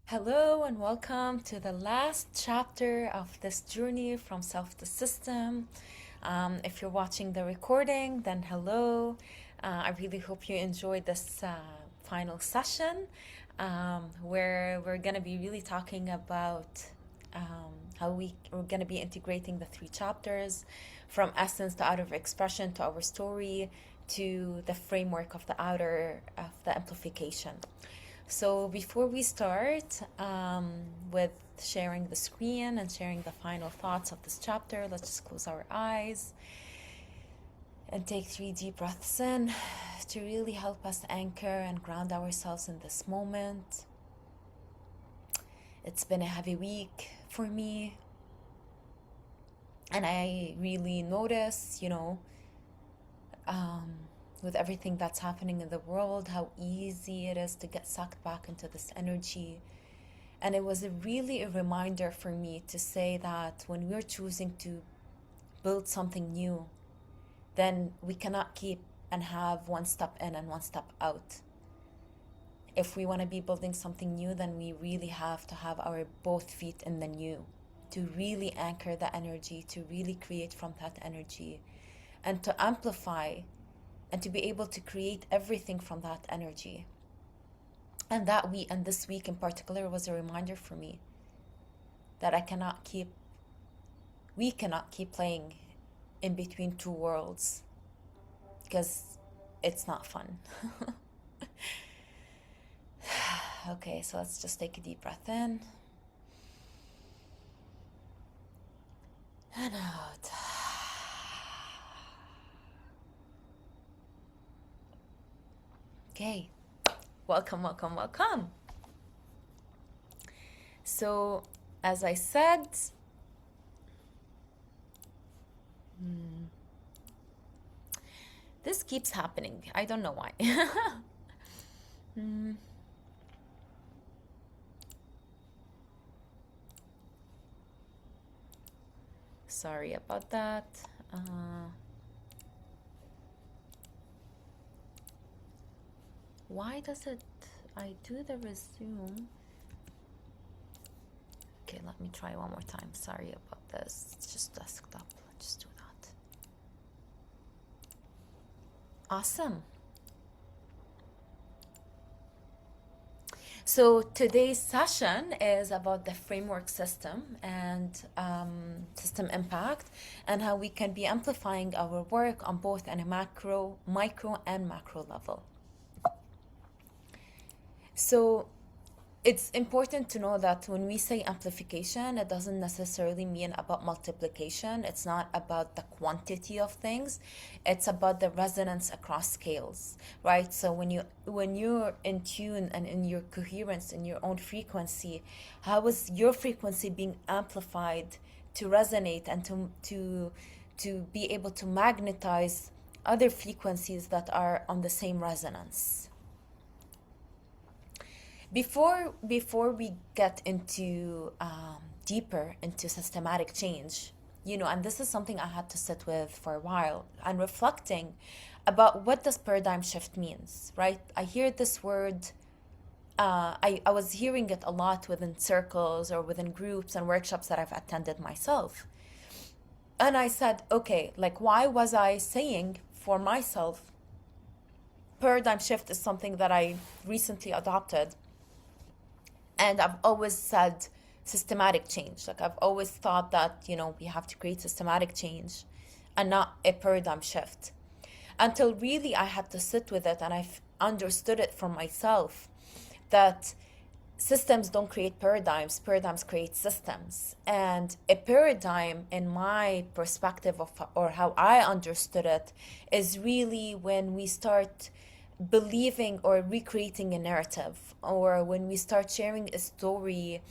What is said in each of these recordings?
Hello and welcome to the last chapter of this journey from self to system. If you're watching the recording, then hello. I really hope you enjoyed this final session where we're going to be really talking about how we're going to be integrating the three chapters from essence to outer expression to our story to the framework of the amplification. So before we start with sharing the screen and sharing the final thoughts of this chapter, let's just close our eyes and take 3 deep breaths in to really help us anchor and ground ourselves in this moment. It's been a heavy week for me, and I really notice, with everything that's happening in the world, how easy it is to get sucked back into this energy. And it was really a reminder for me to say that when we're choosing to build something new, then we cannot keep and have one step in and one step out. If we want to be building something new, then we really have to have our both feet in the new, to really anchor the energy, to really create from that energy, and to amplify and to be able to create everything from that energy. And this week in particular was a reminder for me that we cannot keep playing in between two worlds, because it's not fun. Okay, so let's just take a deep breath in and out. Okay, welcome. So, as I said, this keeps happening. I don't know why. Sorry about that. Why does I do the resume? Okay, let me try one more time. Sorry about this. It's just desktop. Let's just do that. Awesome. So today's session is about the framework system and system impact, and how we can be amplifying our work on both on a micro and macro level. So it's important to know that when we say amplification, it doesn't necessarily mean about multiplication. It's not about the quantity of things. It's about the resonance across scales, right? So when you're in tune and in your coherence, in your own frequency, how is your frequency being amplified to resonate and to be able to magnetize other frequencies that are on the same resonance? Before we get into deeper into systematic change, and this is something I had to sit with for a while and reflecting about what this paradigm shift means, right? I hear this word. I was hearing it a lot within circles or within groups and workshops that I've attended myself. And I said, okay, like, why was I saying for myself, paradigm shift is something that I recently adopted? And I've always said systematic change. Like, I've always thought that, we have to create systematic change and not a paradigm shift. Until really I had to sit with it and I've understood it for myself that systems don't create paradigms create systems. And a paradigm, in my perspective or how I understood it, is really when we start believing or recreating a narrative, or when we start sharing a story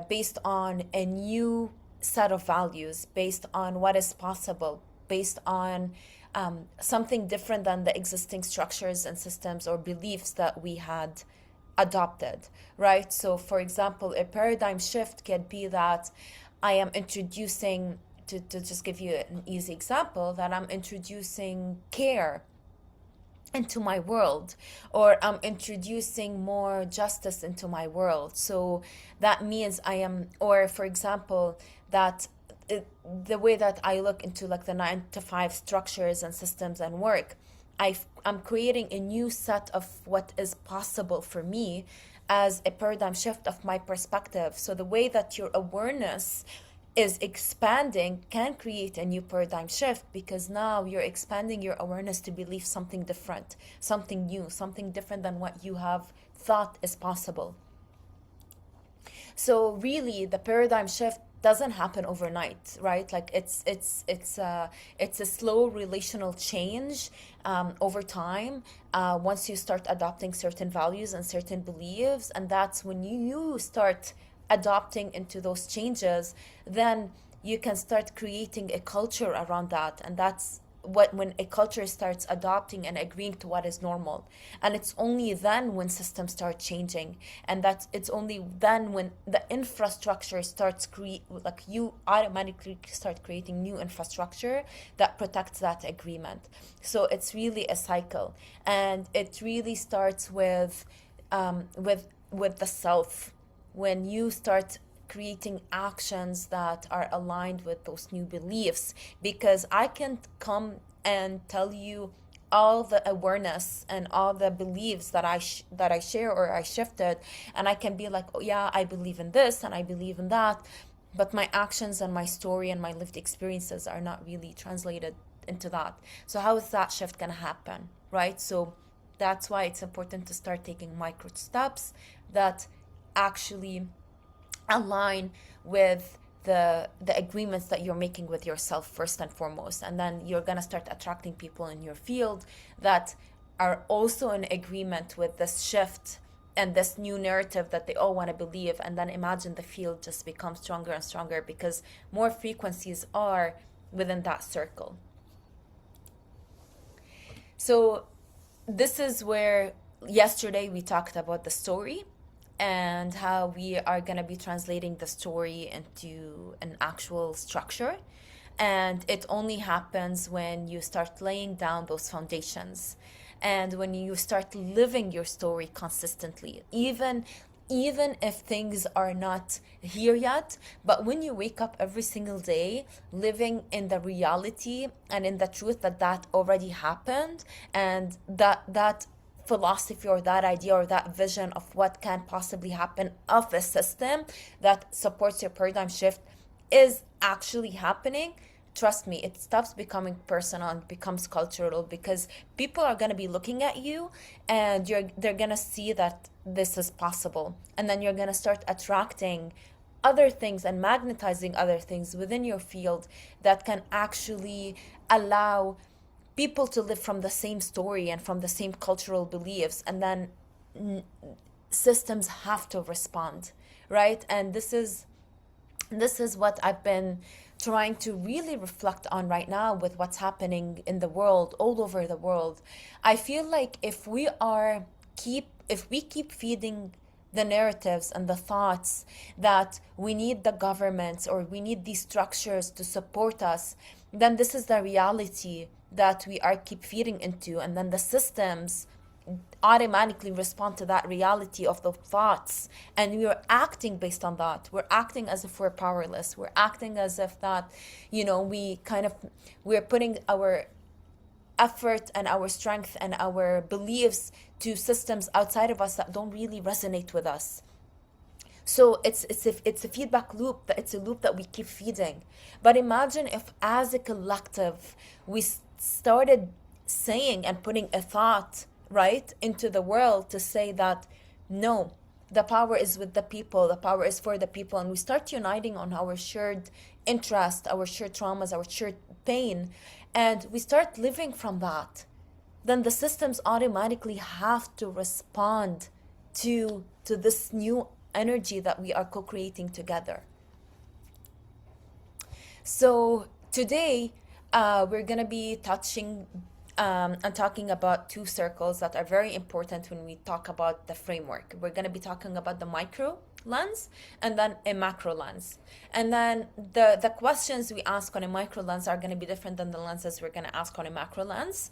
based on a new set of values, based on what is possible, based on something different than the existing structures and systems or beliefs that we had adopted, right? So, for example, a paradigm shift can be that I am introducing, to just give you an easy example, that I'm introducing care into my world, or I'm introducing more justice into my world. So that means I am, or for example, that the way that I look into like the 9 to 5 structures and systems and work, I'm creating a new set of what is possible for me as a paradigm shift of my perspective. So the way that your awareness is expanding can create a new paradigm shift, because now you're expanding your awareness to believe something different, something new, something different than what you have thought is possible. So really the paradigm shift doesn't happen overnight, right? Like it's a slow relational change over time, once you start adopting certain values and certain beliefs. And that's when you start adopting into those changes, then you can start creating a culture around that. And that's what, when a culture starts adopting and agreeing to what is normal. And it's only then when systems start changing, and that's it's only then when the infrastructure starts like you automatically start creating new infrastructure that protects that agreement. So it's really a cycle, and it really starts with the self. When you start creating actions that are aligned with those new beliefs, because I can come and tell you all the awareness and all the beliefs that I share or I shifted, and I can be like, oh yeah, I believe in this and I believe in that, but my actions and my story and my lived experiences are not really translated into that. So how is that shift gonna happen, right? So that's why it's important to start taking micro steps that actually align with the agreements that you're making with yourself first and foremost. And then you're going to start attracting people in your field that are also in agreement with this shift and this new narrative that they all want to believe. And then imagine the field just becomes stronger and stronger because more frequencies are within that circle. So this is where yesterday we talked about the story and how we are going to be translating the story into an actual structure. And it only happens when you start laying down those foundations and when you start living your story consistently, even if things are not here yet. But when you wake up every single day living in the reality and in the truth that already happened, and that philosophy or that idea or that vision of what can possibly happen of a system that supports your paradigm shift is actually happening, trust me, it stops becoming personal and becomes cultural, because people are going to be looking at you and they're going to see that this is possible. And then you're going to start attracting other things and magnetizing other things within your field that can actually allow people to live from the same story and from the same cultural beliefs. And then systems have to respond, right? And this is what I've been trying to really reflect on right now with what's happening in the world, all over the world. I feel like if we keep feeding the narratives and the thoughts that we need the governments or we need these structures to support us, then this is the reality that we are keep feeding into. And then the systems automatically respond to that reality of the thoughts, and we are acting based on that. We're acting as if we're powerless. We're acting as if that, we're putting our effort and our strength and our beliefs to systems outside of us that don't really resonate with us. So it's a feedback loop. It's a loop that we keep feeding. But imagine if as a collective we started saying and putting a thought right into the world to say that no, the power is with the people, the power is for the people, and we start uniting on our shared interest, our shared traumas, our shared pain, and we start living from that, then the systems automatically have to respond to this new energy that we are co-creating together. So today we're gonna be touching I'm talking about two circles that are very important when we talk about the framework. We're going to be talking about the micro lens and then a macro lens. And then the questions we ask on a micro lens are going to be different than the lenses we're going to ask on a macro lens.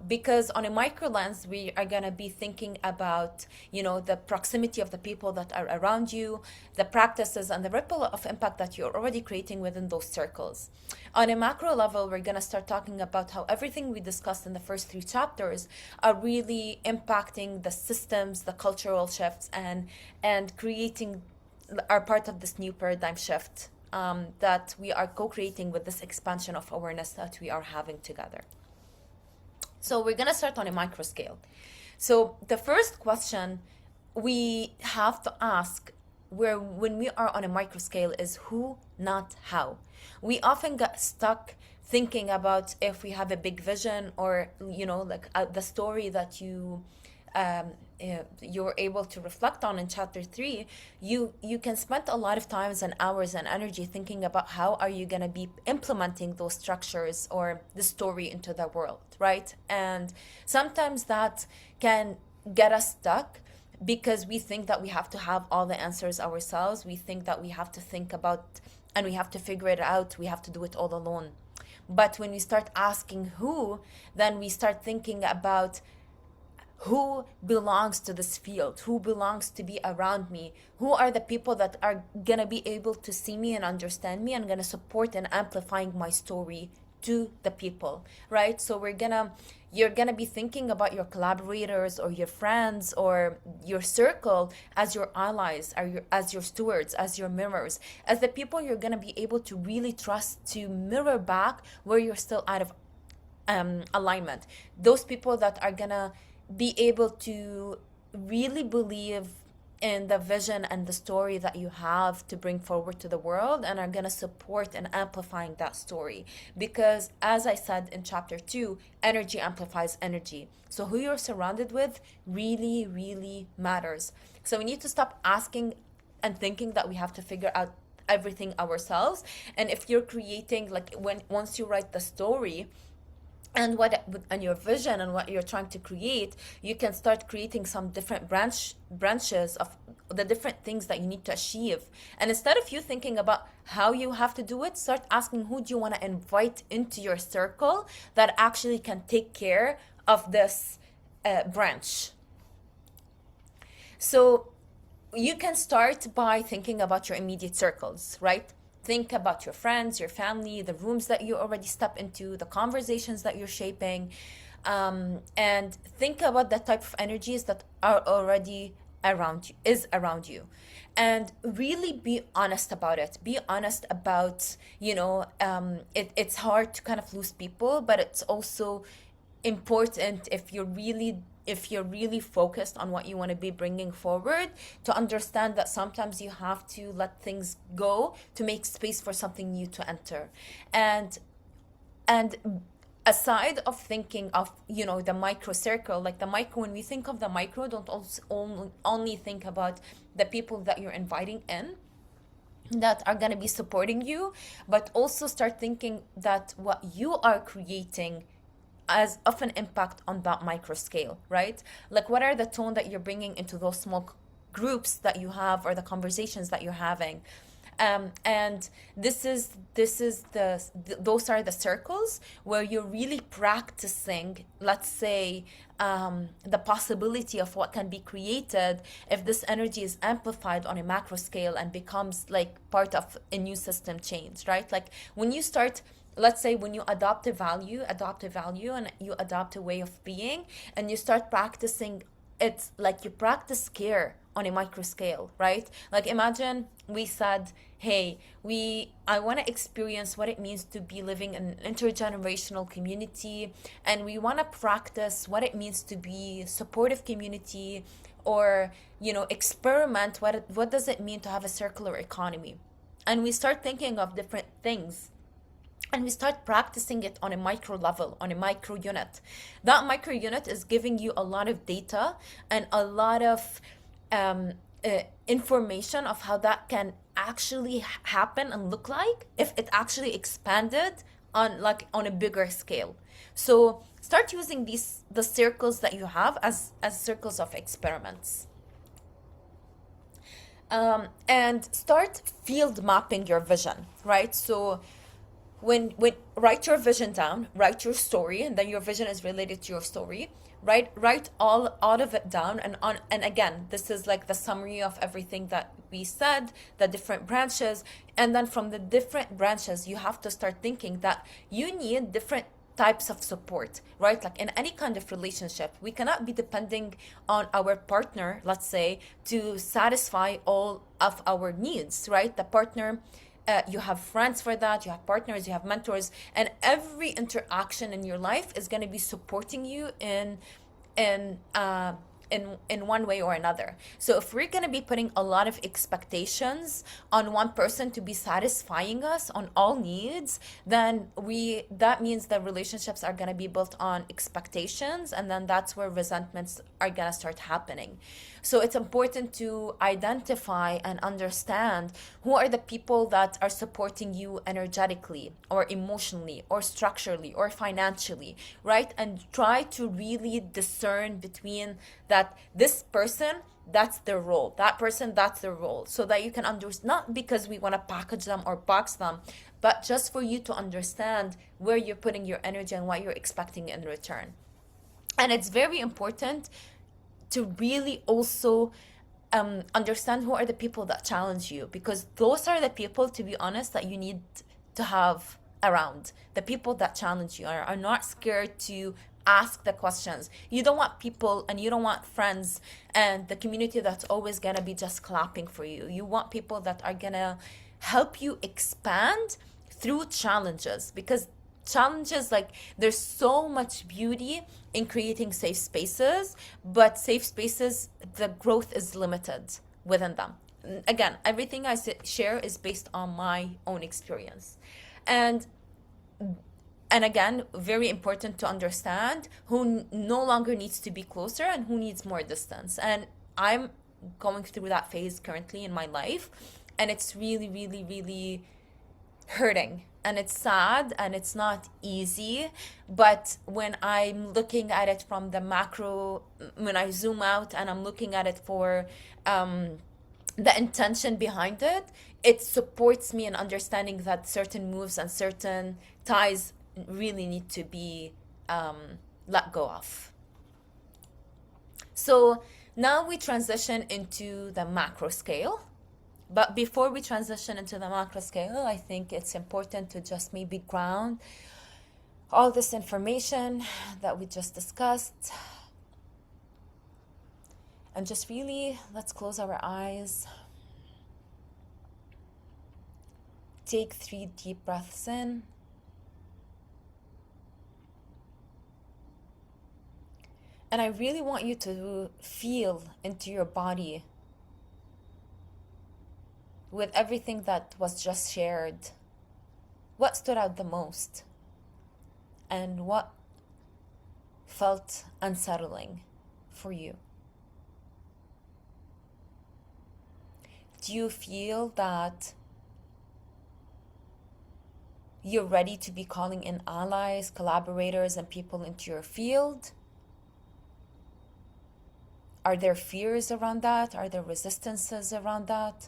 Because on a micro lens, we are going to be thinking about, the proximity of the people that are around you, the practices and the ripple of impact that you're already creating within those circles. On a macro level, we're going to start talking about how everything we discussed in the first 3 chapters are really impacting the systems, the cultural shifts, and creating are part of this new paradigm shift that we are co-creating with this expansion of awareness that we are having together. So we're going to start on a micro scale. So the first question we have to ask when we are on a micro scale is who, not how. We often get stuck thinking about if we have a big vision or, the story that you're able to reflect on in chapter 3, you can spend a lot of times and hours and energy thinking about how are you going to be implementing those structures or the story into the world, right? And sometimes that can get us stuck because we think that we have to have all the answers ourselves. We think that we have to think about and we have to figure it out. We have to do it all alone. But when we start asking who, then we start thinking about who belongs to this field, who belongs to be around me, who are the people that are going to be able to see me and understand me and going to support and amplifying my story to the people, right? So you're gonna be thinking about your collaborators or your friends or your circle as your allies, as your stewards, as your mirrors, as the people you're gonna be able to really trust to mirror back where you're still out of alignment. Those people that are gonna be able to really believe in the vision and the story that you have to bring forward to the world and are going to support and amplifying that story. Because as I said in chapter 2, energy amplifies energy. So who you're surrounded with really, really matters. So we need to stop asking and thinking that we have to figure out everything ourselves. And if you're creating, once you write the story, and your vision and what you're trying to create, you can start creating some different branches of the different things that you need to achieve. And instead of you thinking about how you have to do it, start asking who do you want to invite into your circle that actually can take care of this branch. So you can start by thinking about your immediate circles, right? Think about your friends, your family, the rooms that you already step into, the conversations that you're shaping, and think about the type of energies that are already around you, and really be honest about it. Be honest about, it's hard to kind of lose people, but it's also important if you're really focused on what you want to be bringing forward, to understand that sometimes you have to let things go to make space for something new to enter. And aside of thinking of, the micro circle, when we think of the micro, don't also only think about the people that you're inviting in that are going to be supporting you, but also start thinking that what you are creating as of an impact on that micro scale, right? What are the tone that you're bringing into those small groups that you have or the conversations that you're having? And those are the circles where you're really practicing, let's say, the possibility of what can be created if this energy is amplified on a macro scale and becomes part of a new system change, right? When you start, let's say, when you adopt a value and you adopt a way of being and you start practicing, it's like you practice care on a micro scale, right? Imagine we said, hey, I want to experience what it means to be living in an intergenerational community, and we want to practice what it means to be a supportive community, or experiment what does it mean to have a circular economy. And we start thinking of different things, and we start practicing it on a micro level, on a micro unit. That micro unit is giving you a lot of data and a lot of information of how that can actually happen and look like if it actually expanded on a bigger scale. So start using the circles that you have as circles of experiments. And start field mapping your vision, right? So when write your vision down, write your story, and then your vision is related to your story. Write all of it down, and again, this is like the summary of everything that we said, the different branches, and then from the different branches, you have to start thinking that you need different types of support, right? Like in any kind of relationship, we cannot be depending on our partner, let's say, to satisfy all of our needs, right? The partner, you have friends for that, you have partners, you have mentors, and every interaction in your life is going to be supporting you in uh, in one way or another. So if we're going to be putting a lot of expectations on one person to be satisfying us on all needs, then that means that relationships are going to be built on expectations, and then that's where resentments are going to start happening. So it's important to identify and understand who are the people that are supporting you energetically or emotionally or structurally or financially, right? And try to really discern between that this person, that's their role, that person, that's their role, so that you can understand, not because we want to package them or box them, but just for you to understand where you're putting your energy and what you're expecting in return. And it's very important to really also understand who are the people that challenge you, because those are the people, to be honest, that you need to have around. The people that challenge you are not scared to ask the questions. You don't want people, and you don't want friends and the community that's always gonna be just clapping for you. You want people that are gonna help you expand through challenges, because challenges, like, there's so much beauty in creating safe spaces, but safe spaces, the growth is limited within them. Again, everything I share is based on my own experience. And and again, very important to understand who no longer needs to be closer and who needs more distance. And I'm going through that phase currently in my life, and it's really, really, really hurting, and it's sad, and it's not easy. But when I'm looking at it from the macro, when I zoom out and I'm looking at it for the intention behind it, it supports me in understanding that certain moves and certain ties really need to be let go of. So now we transition into the macro scale. But before we transition into the macro scale, I think it's important to just maybe ground all this information that we just discussed. And just really, let's close our eyes. Take 3 deep breaths in. And I really want you to feel into your body with everything that was just shared. What stood out the most? And what felt unsettling for you? Do you feel that you're ready to be calling in allies, collaborators, and people into your field? Are there fears around that? Are there resistances around that?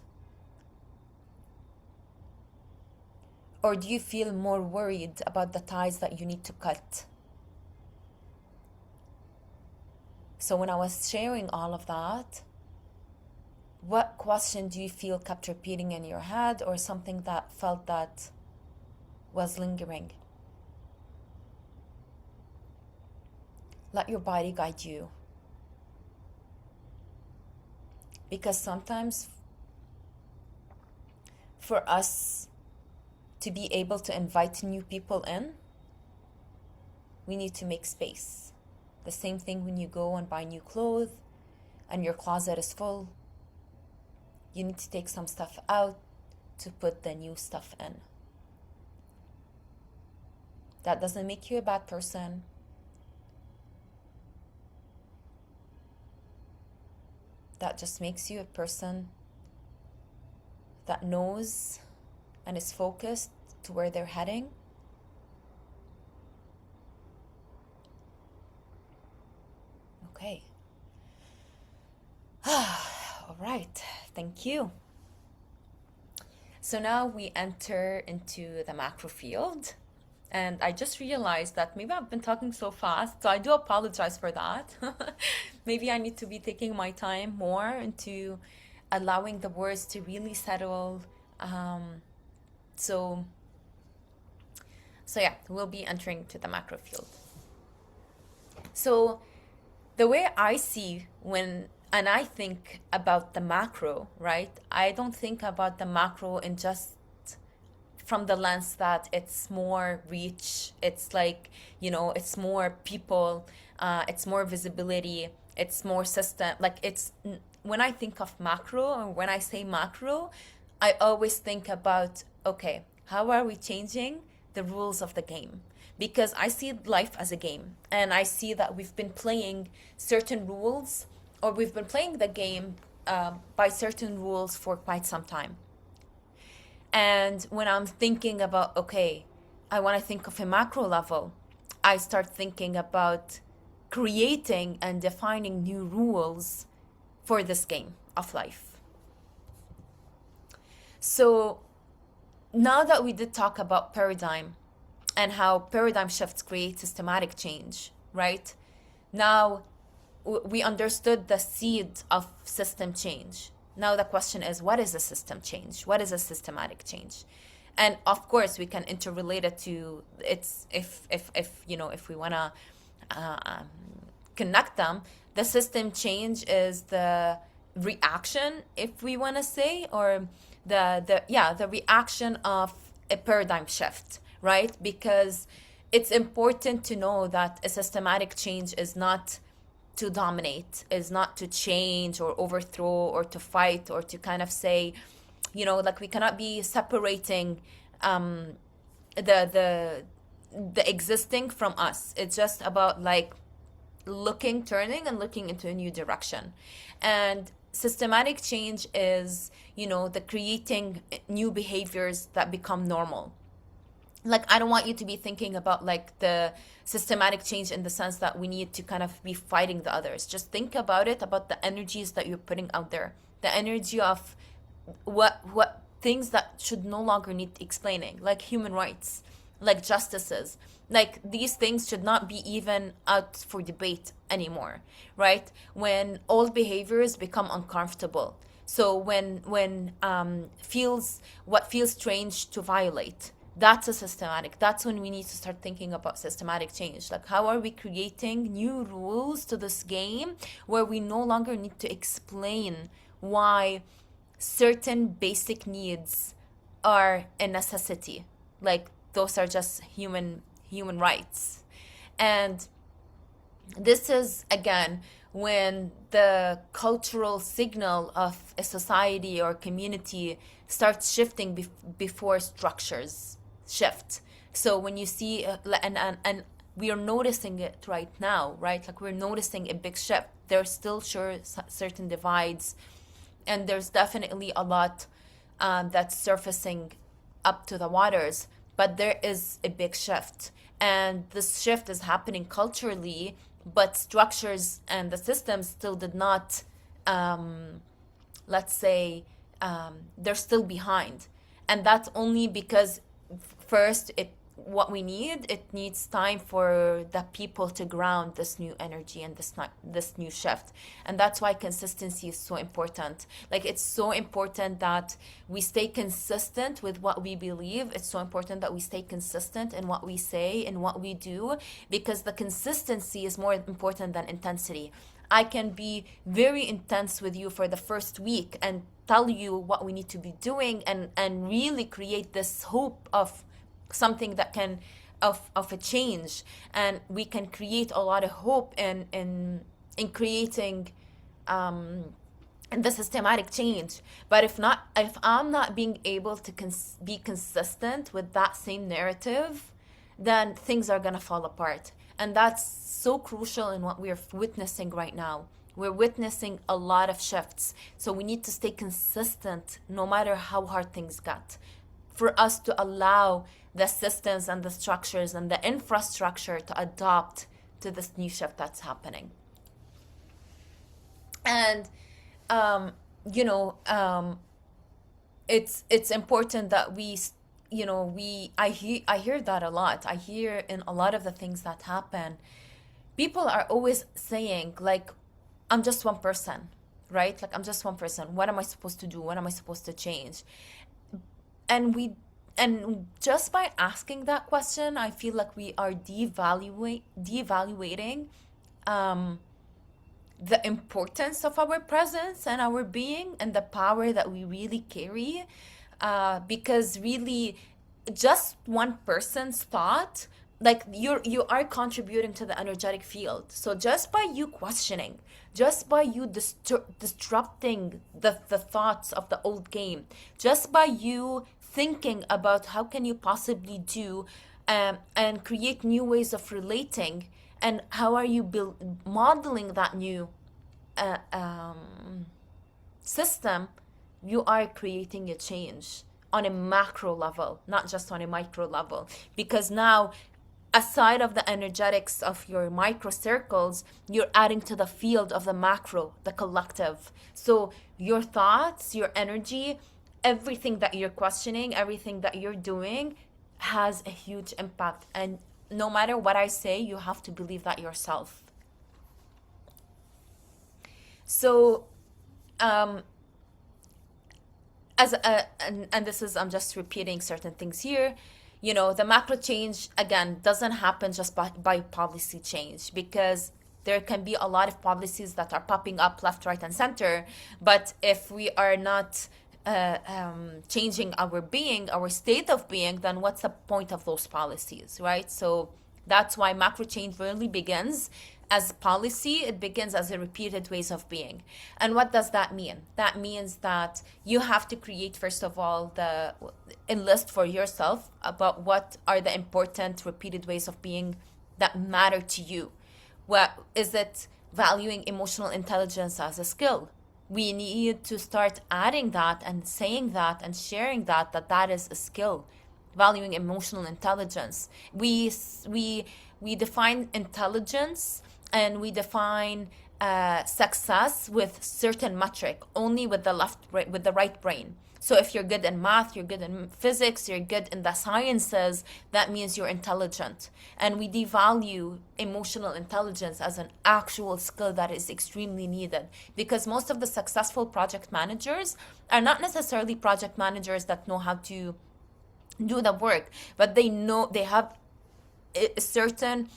Or do you feel more worried about the ties that you need to cut? So when I was sharing all of that, what question do you feel kept repeating in your head, or something that felt that was lingering? Let your body guide you. Because sometimes for us to be able to invite new people in, we need to make space. The same thing when you go and buy new clothes and your closet is full. You need to take some stuff out to put the new stuff in. That doesn't make you a bad person. That just makes you a person that knows and is focused to where they're heading. All right, thank you. So now we enter into the macro field. And I just realized that maybe I've been talking so fast, so I do apologize for that. Maybe I need to be taking my time more into allowing the words to really settle. Um, so, so yeah, we'll be entering to the macro field. So the way I see when and I think about the macro, right? I don't think about the macro in just from the lens that it's more reach, it's like, it's more people, it's more visibility, it's more system. Like when I think of macro or when I say macro, I always think about, okay, how are we changing the rules of the game? Because I see life as a game, and I see that we've been playing certain rules, or we've been playing the game by certain rules for quite some time. And when I'm thinking about, okay, I want to think of a macro level, I start thinking about creating and defining new rules for this game of life. So now that we did talk about paradigm and how paradigm shifts create systematic change, right? Now we understood the seed of system change. Now the question is, what is a system change? What is a systematic change? And of course, we can interrelate it to it's if we want to connect them. The system change is the reaction, if we want to say, or the reaction of a paradigm shift, right? Because it's important to know that a systematic change is not to dominate, is not to change or overthrow or to fight or to kind of say, like we cannot be separating the existing from us. It's just about like turning and looking into a new direction. And systematic change is, the creating new behaviors that become normal. Like, I don't want you to be thinking about like the systematic change in the sense that we need to kind of be fighting the others. Just think about it, about the energies that you're putting out there, the energy of what things that should no longer need explaining, like human rights, like justices. Like, these things should not be even out for debate anymore, right? When old behaviors become uncomfortable. So when what feels strange to violate, that's a systematic. That's when we need to start thinking about systematic change. Like, how are we creating new rules to this game where we no longer need to explain why certain basic needs are a necessity? Like, those are just human rights. And this is, again, when the cultural signal of a society or community starts shifting before structures shift. So when you see and we are noticing it right now, right? Like, we're noticing a big shift. There's still certain divides, and there's definitely a lot that's surfacing up to the waters, but there is a big shift. And this shift is happening culturally, but structures and the systems still did not, let's say, they're still behind. And that's only because first, what we need, it needs time for the people to ground this new energy and this new shift. And that's why consistency is so important. Like, it's so important that we stay consistent with what we believe. It's so important that we stay consistent in what we say and what we do, because the consistency is more important than intensity. I can be very intense with you for the first week and tell you what we need to be doing, and really create this hope of something that can of a change, and we can create a lot of hope in creating the systematic change. But if I'm not being able to be consistent with that same narrative, then things are gonna fall apart. And that's so crucial in what we're witnessing right now. We're witnessing a lot of shifts, so we need to stay consistent no matter how hard things get, for us to allow the systems and the structures and the infrastructure to adapt to this new shift that's happening. And you know, it's important that I hear that a lot. I hear in a lot of the things that happen, people are always saying like, I'm just one person, right? Like, I'm just one person. What am I supposed to do? What am I supposed to change? And just by asking that question, I feel like we are devaluating um the importance of our presence and our being and the power that we really carry, because really just one person's thought, like you are contributing to the energetic field. So just by you questioning, just by you disrupting the thoughts of the old game, just by you thinking about how can you possibly do, and create new ways of relating, and how are you modeling that new uh, um, system, you are creating a change on a macro level, not just on a micro level. Because now, aside of the energetics of your micro circles, you're adding to the field of the macro, the collective. So your thoughts, your energy, everything that you're questioning, everything that you're doing has a huge impact. And no matter what I say, you have to believe that yourself. So, um, and this is, I'm just repeating certain things here. The macro change again doesn't happen just by policy change, because there can be a lot of policies that are popping up left, right, and center. But if we are not changing our being, our state of being, then what's the point of those policies, right? So that's why macro change really begins as policy. It begins as a repeated ways of being. And what does that mean? That means that you have to create, first of all, the enlist for yourself about what are the important repeated ways of being that matter to you. What is it? Valuing emotional intelligence as a skill. We need to start adding that and saying that and sharing that is a skill. Valuing emotional intelligence. We define intelligence, and we define success with certain metric, only with with the right brain. So if you're good in math, you're good in physics, you're good in the sciences, that means you're intelligent. And we devalue emotional intelligence as an actual skill that is extremely needed, because most of the successful project managers are not necessarily project managers that know how to do the work, but they have a certain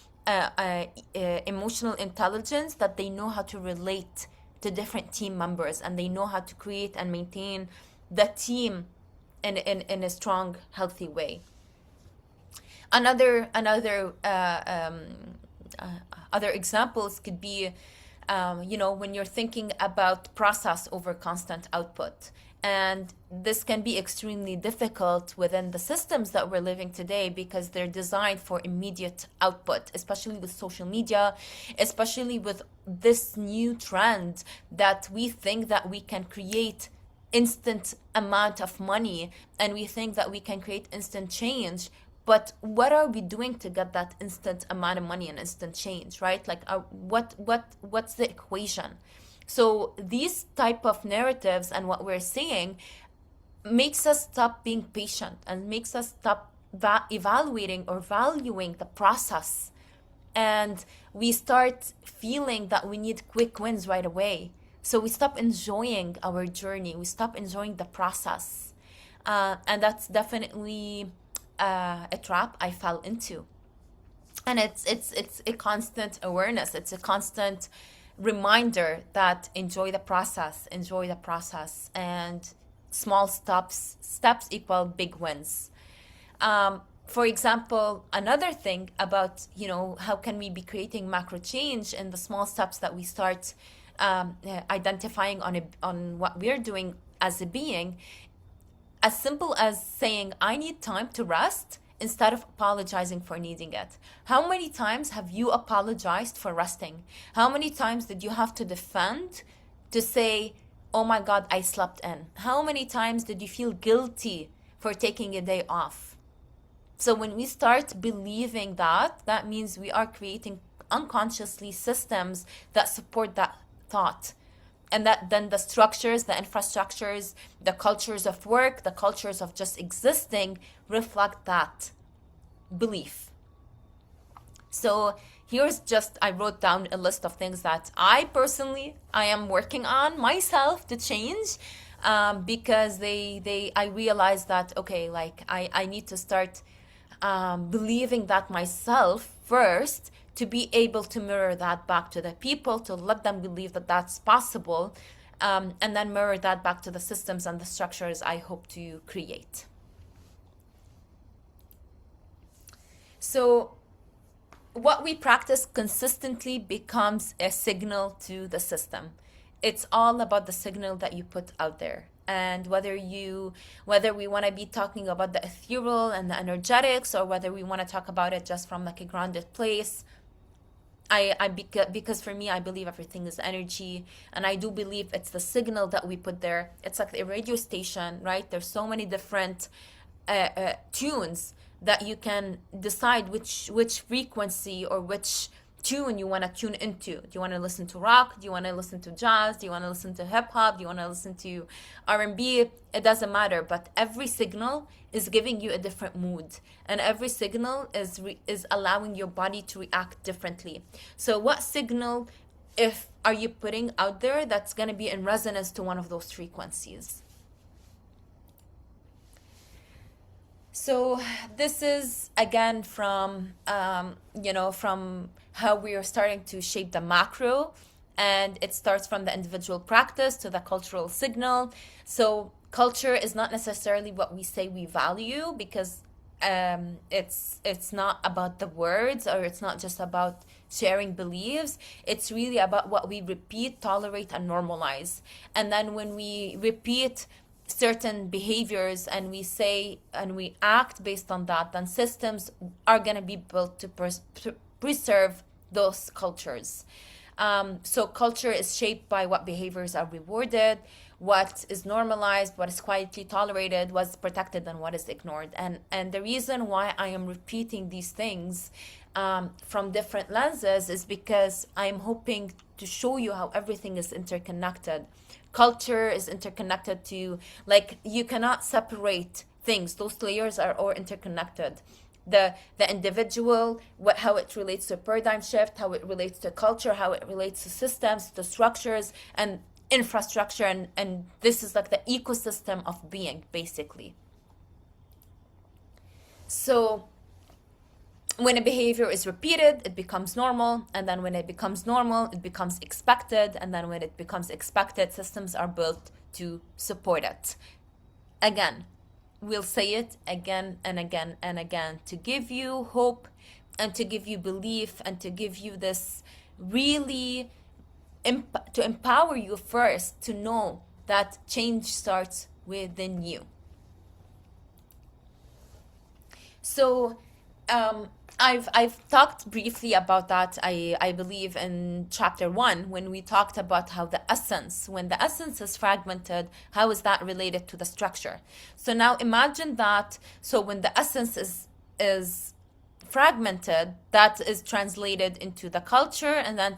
emotional intelligence, that they know how to relate to different team members, and they know how to create and maintain the team in a strong, healthy way. Another other examples could be, when you're thinking about process over constant output. And this can be extremely difficult within the systems that we're living today, because they're designed for immediate output, especially with social media, especially with this new trend that we think that we can create instant amount of money, and we think that we can create instant change. But what are we doing to get that instant amount of money and instant change, right? Like, what's the equation? So these type of narratives and what we're seeing makes us stop being patient, and makes us stop evaluating or valuing the process. And we start feeling that we need quick wins right away. So we stop enjoying our journey. We stop enjoying the process. And that's definitely a trap I fell into. And it's a constant awareness. It's a constant reminder that enjoy the process, and small steps equal big wins. For example, another thing about, how can we be creating macro change in the small steps that we start identifying on what we're doing as a being, as simple as saying, I need time to rest, instead of apologizing for needing it. How many times have you apologized for resting? How many times did you have to defend to say, oh my God, I slept in? How many times did you feel guilty for taking a day off? So when we start believing that, that means we are creating unconsciously systems that support that thought. and that then the structures, the infrastructures, the cultures of work, the cultures of just existing reflect that belief. So here's just, I wrote down a list of things that I am working on myself to change, because I realized that, okay, like I need to start believing that myself first, to be able to mirror that back to the people, to let them believe that that's possible, and then mirror that back to the systems and the structures I hope to create. So what we practice consistently becomes a signal to the system. It's all about the signal that you put out there. And whether we want to be talking about the ethereal and the energetics, or whether we want to talk about it just from like a grounded place, because for me, I believe everything is energy, and I do believe it's the signal that we put there. It's like a radio station, right? There's so many different tunes that you can decide which frequency or which tune you want to tune into. Do you want to listen to rock? Do you want to listen to jazz? Do you want to listen to hip hop? Do you want to listen to R&B? It doesn't matter, but every signal is giving you a different mood, and every signal is allowing your body to react differently. So what signal are you putting out there that's going to be in resonance to one of those frequencies? So this is again from from how we are starting to shape the macro, and it starts from the individual practice to the cultural signal. So culture is not necessarily what we say we value, because it's not about the words, or it's not just about sharing beliefs. It's really about what we repeat, tolerate, and normalize. And then when we repeat certain behaviors and we say and we act based on that, then systems are going to be built to preserve those cultures. So culture is shaped by what behaviors are rewarded, what is normalized, what is quietly tolerated, what's protected, and what is ignored. And the reason why I am repeating these things from different lenses is because I'm hoping to show you how everything is interconnected. Culture is interconnected to, like, you cannot separate things. Those layers are all interconnected. The individual, how it relates to a paradigm shift, how it relates to culture, how it relates to systems, to structures and infrastructure, and this is like the ecosystem of being, basically. So when a behavior is repeated, it becomes normal, and then when it becomes normal, it becomes expected, and then when it becomes expected, systems are built to support it. Again, we'll say it again and again and again, to give you hope and to give you belief and to give you this really to empower you first to know that change starts within you. So I've talked briefly about that, I believe, in chapter 1, when we talked about how when the essence is fragmented, how is that related to the structure? So now imagine that, so when the essence is fragmented, that is translated into the culture, and then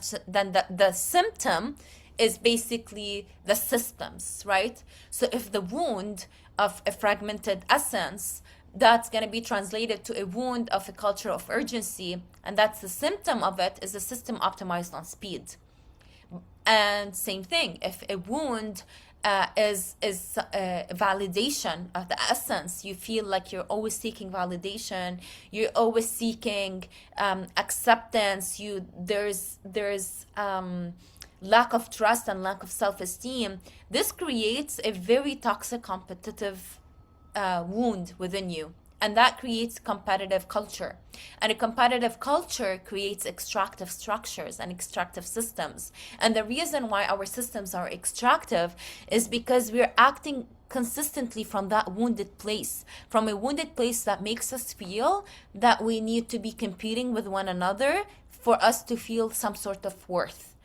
the symptom is basically the systems, right? So if the wound of a fragmented essence, that's going to be translated to a wound of a culture of urgency, and that's the symptom of it, is a system optimized on speed. And same thing, if a wound is validation of the essence, you feel like you're always seeking validation, you're always seeking acceptance, there's lack of trust and lack of self-esteem. This creates a very toxic competitive wound within you, and that creates competitive culture, and a competitive culture creates extractive structures and extractive systems. And the reason why our systems are extractive is because we're acting consistently from that wounded place, from a wounded place that makes us feel that we need to be competing with one another for us to feel some sort of worth,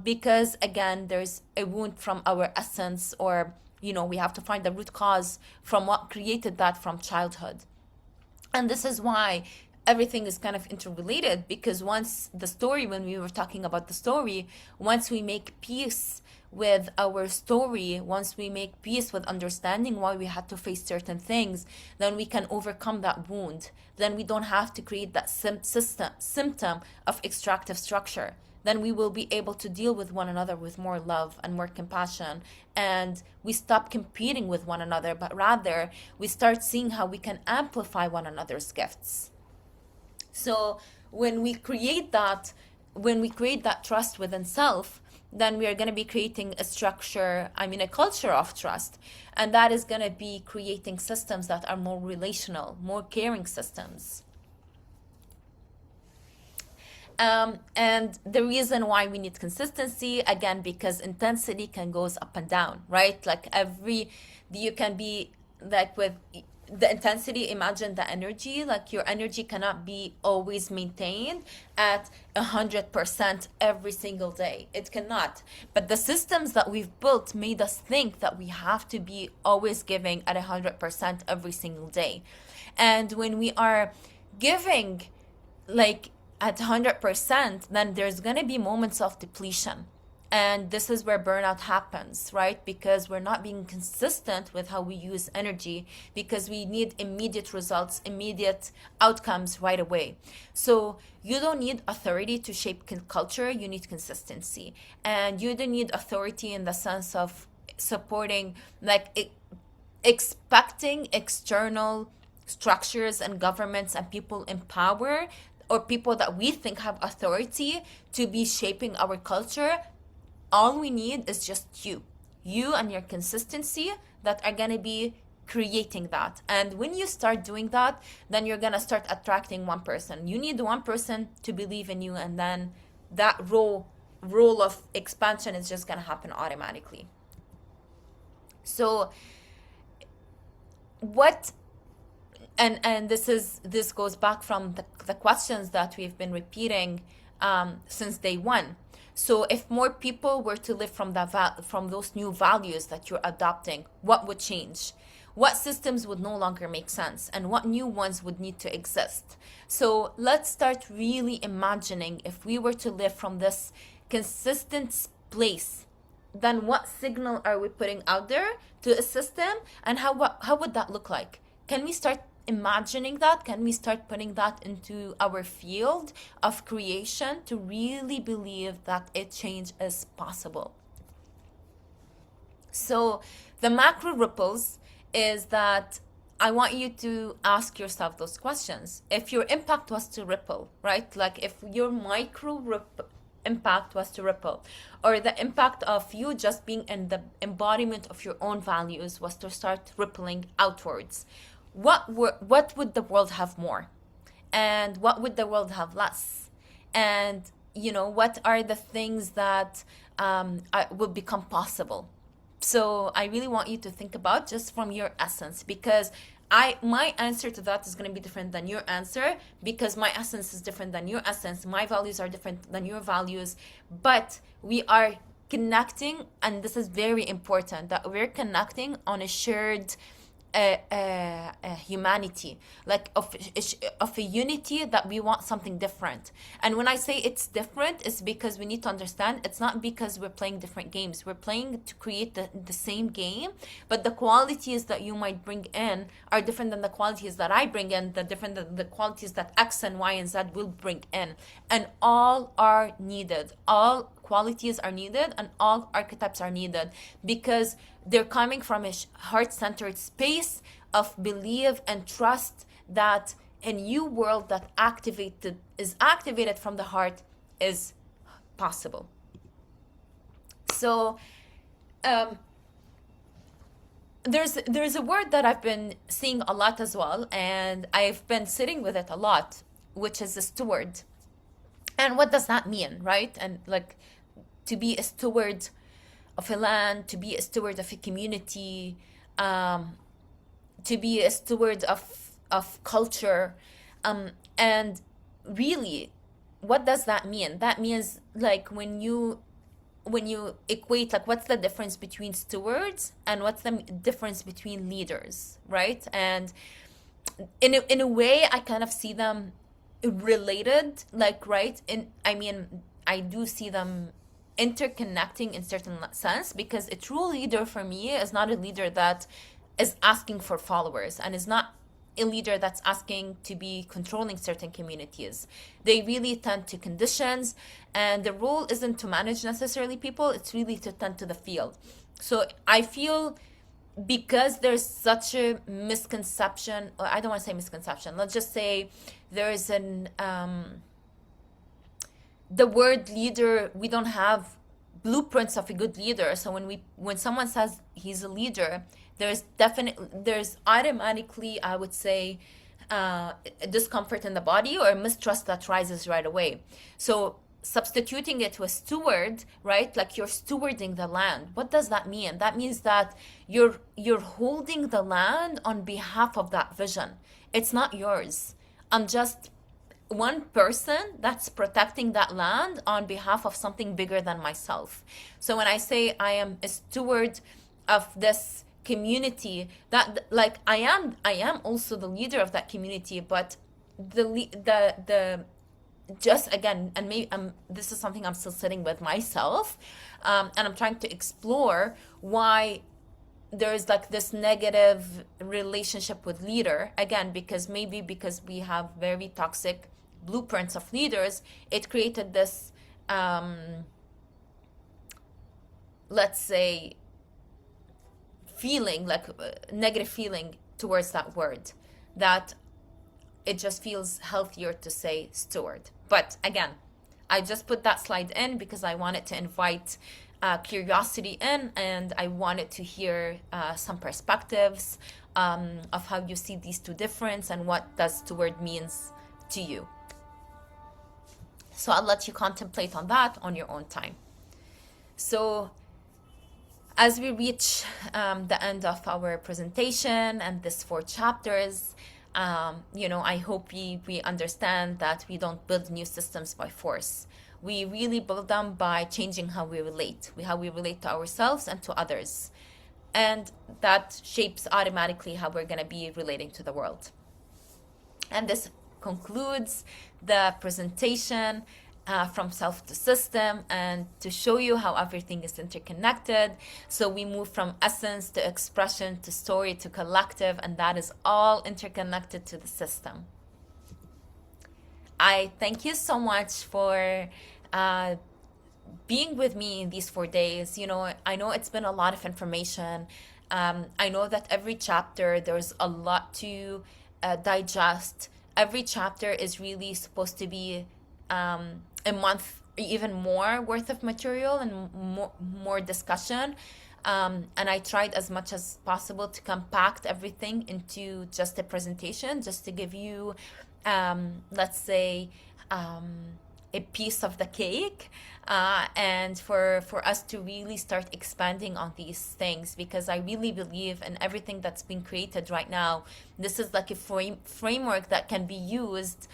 because again, there's a wound from our essence, or we have to find the root cause from what created that from childhood. And this is why everything is kind of interrelated, because when we were talking about the story, once we make peace with our story, once we make peace with understanding why we had to face certain things, then we can overcome that wound. Then we don't have to create that symptom of extractive structure. Then we will be able to deal with one another with more love and more compassion. And we stop competing with one another, but rather we start seeing how we can amplify one another's gifts. So when we create that trust within self, then we are going to be creating a culture of trust. And that is going to be creating systems that are more relational, more caring systems. And the reason why we need consistency, again, because intensity can goes up and down, right? Like you can be like with the intensity, imagine the energy, like your energy cannot be always maintained at 100% every single day. It cannot. But the systems that we've built made us think that we have to be always giving at 100% every single day. And when we are giving like at 100%, then there's going to be moments of depletion. And this is where burnout happens, right? Because we're not being consistent with how we use energy, because we need immediate results, immediate outcomes right away. So you don't need authority to shape culture, you need consistency. And you don't need authority in the sense of supporting, like expecting external structures and governments and people in power, or people that we think have authority to be shaping our culture. All we need is just you and your consistency that are going to be creating that. And when you start doing that, then you're going to start attracting one person. You need one person to believe in you, and then that role of expansion is just going to happen automatically. So what and this goes back from the questions that we've been repeating since day one. So if more people were to live from those new values that you're adopting, what would change? What systems would no longer make sense, and what new ones would need to exist? So let's start really imagining, if we were to live from this consistent place, then what signal are we putting out there to a system, and how would that look like? Can we start imagining that? Can we start putting that into our field of creation to really believe that change is possible? So the macro ripples is that I want you to ask yourself those questions. If your impact was to ripple, right? Like if your impact was to ripple, or the impact of you just being in the embodiment of your own values was to start rippling outwards, what would the world have more, and what would the world have less? And what are the things that will become possible? So I really want you to think about just from your essence, because my answer to that is going to be different than your answer, because my essence is different than your essence, my values are different than your values, but we are connecting, and this is very important, that we're connecting on a shared humanity, like of a unity, that we want something different. And when I say it's different, it's because we need to understand it's not because we're playing different games. We're playing to create the same game, but the qualities that you might bring in are different than the qualities that I bring in, the qualities that X and Y and Z will bring in. And all are needed. All qualities are needed, and all archetypes are needed, because they're coming from a heart-centered space of belief and trust that a new world that is activated from the heart is possible. So there's a word that I've been seeing a lot as well, and I've been sitting with it a lot, which is a steward. And what does that mean, right? And like, to be a steward of a land, to be a steward of a community, to be a steward of culture, and really, what does that mean? That means, like, when you equate, like, what's the difference between stewards and what's the difference between leaders, right? And in a way, I kind of see them related, like, right? I do see them interconnecting in certain sense, because a true leader for me is not a leader that is asking for followers, and is not a leader that's asking to be controlling certain communities. They really tend to conditions, and the role isn't to manage necessarily people, it's really to tend to the field. So I feel, because there's such a misconception, or I don't want to say misconception, let's just say there's an the word leader, we don't have blueprints of a good leader. So when someone says he's a leader, there's automatically, I would say, discomfort in the body or mistrust that rises right away. So substituting it with steward, right? Like you're stewarding the land. What does that mean? That means that you're holding the land on behalf of that vision. It's not yours. I'm just one person that's protecting that land on behalf of something bigger than myself. So when I say I am a steward of this community, that like I am also the leader of that community, but the just again, and maybe this is something I'm still sitting with myself, and I'm trying to explore why there's like this negative relationship with leader, again, because we have very toxic blueprints of leaders. It created this let's say feeling, like negative feeling towards that word, that it just feels healthier to say steward. But again, I just put that slide in because I wanted to invite curiosity in, and I wanted to hear some perspectives of how you see these two difference and what does steward means to you. So I'll let you contemplate on that on your own time. So as we reach the end of our presentation and this 4 chapters, I hope we understand that we don't build new systems by force. We really build them by changing how we relate to ourselves and to others. And that shapes automatically how we're going to be relating to the world. And this concludes the presentation from self to system, and to show you how everything is interconnected. So we move from essence to expression to story to collective, and that is all interconnected to the system. I thank you so much for being with me in these 4 days. I know it's been a lot of information. I know that every chapter, there's a lot to digest. Every chapter is really supposed to be a month, even more worth of material and more discussion. And I tried as much as possible to compact everything into just a presentation, just to give you, let's say, a piece of the cake, and for us to really start expanding on these things, because I really believe in everything that's being created right now. This is like a framework that can be used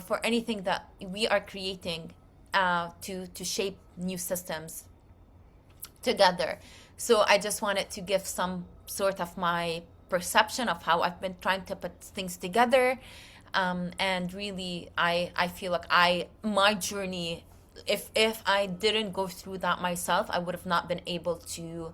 for anything that we are creating to shape new systems together. So I just wanted to give some sort of my perception of how I've been trying to put things together. And really, I feel like my journey, if I didn't go through that myself, I would have not been able to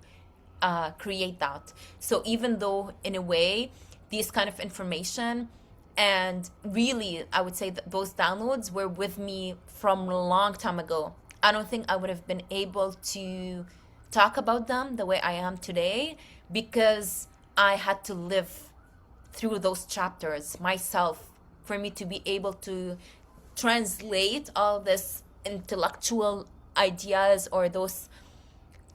create that. So even though, in a way, these kind of information, and really, I would say that those downloads were with me from a long time ago, I don't think I would have been able to talk about them the way I am today, because I had to live through those chapters myself for me to be able to translate all this intellectual ideas or those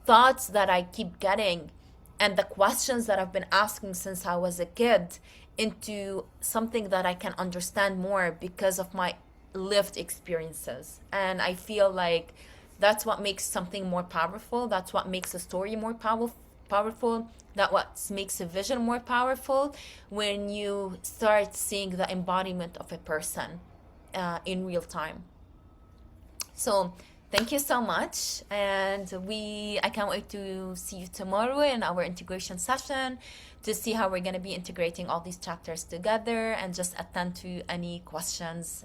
thoughts that I keep getting and the questions that I've been asking since I was a kid into something that I can understand more because of my lived experiences. And I feel like that's what makes something more powerful. That's what makes a story more powerful. That what makes a vision more powerful, when you start seeing the embodiment of a person in real time. So Thank you so much. And I can't wait to see you tomorrow in our integration session to see how we're going to be integrating all these chapters together and just attend to any questions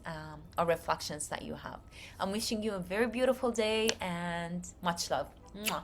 or reflections that you have. I'm wishing you a very beautiful day and much love. Mwah.